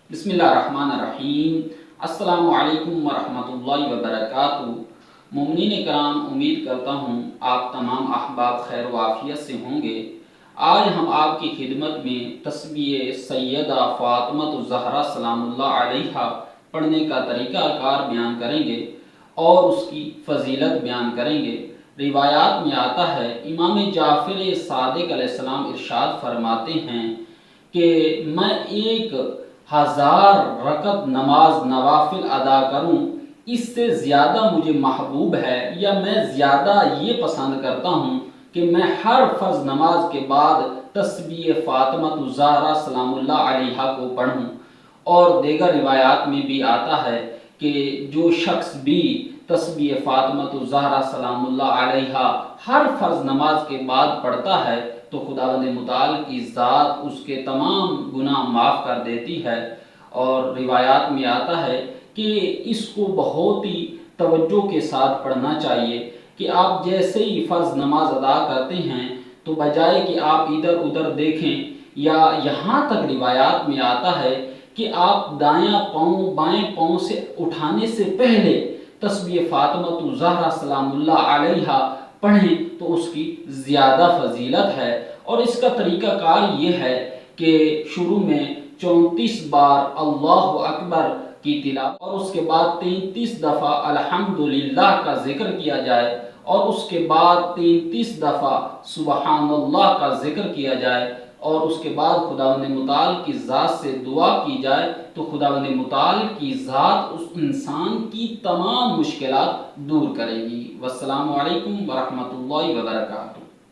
बिस्मिल्लाहिर्रहमानिर्रहीम। अस्सलामु अलैकुम वरहमतुल्लाहि वबरकातुहू। मोमिनीन कराम, उम्मीद करता हूँ आप तमाम अहबाब खैर वाफियत से होंगे। आज हम आपकी खिदमत में तस्बीह सैयदा फ़ातिमा ज़हरा सलामुल्लाह अलैहा पढ़ने का तरीक़ा कार बयान करेंगे और उसकी फ़जीलत बयान करेंगे। रिवायात में आता है, इमाम जाफ़र सादिक़ अलैहिस्सलाम इरशाद फरमाते हैं कि मैं 1000 रकत नमाज नवाफिल अदा करूं, इससे ज़्यादा मुझे महबूब है, या मैं ज़्यादा ये पसंद करता हूं कि मैं हर फ़र्ज़ नमाज के बाद तस्बीह फ़ातिमा ज़हरा सलामुल्लाह अलैहा को पढ़ूं। और दीगर रिवायात में भी आता है कि जो शख्स भी तस्बीह फ़ातिमा ज़हरा सलामुल्लाह अलैहा हर फ़र्ज़ नमाज के बाद पढ़ता है तो खुदावंद मुताल की ज़ात उसके तमाम गुनाह माफ़ कर देती है। और रिवायात में आता है कि इसको बहुत ही तवज्जो के साथ पढ़ना चाहिए कि आप जैसे ही फ़र्ज़ नमाज अदा करते हैं तो बजाय कि आप इधर उधर देखें, या यहाँ तक रिवायात में आता है कि आप दायां पाँव बाएं पाँव से उठाने से पहले तस्बीह फ़ातिमा ज़हरा सलामुल्लाह अलैहा पढ़ें तो उसकी ज़्यादा फजीलत है। और इसका तरीक़ा कार ये है कि शुरू में 34 बार अल्लाहु अकबर की तिलावत और उसके बाद 33 दफ़ा अल्हम्दुलिल्लाह का जिक्र किया जाए और उसके बाद 33 दफ़ा सुबहानल्लाह का जिक्र किया जाए और उसके बाद खुदावंद मुताल की ज़ात से दुआ की जाए तो खुदावंद मुताल की ज़ात उस इंसान की तमाम मुश्किलात दूर करेगी। वस्सलामु अलैकुम वरहमतुल्लाहि वबरकातुहू।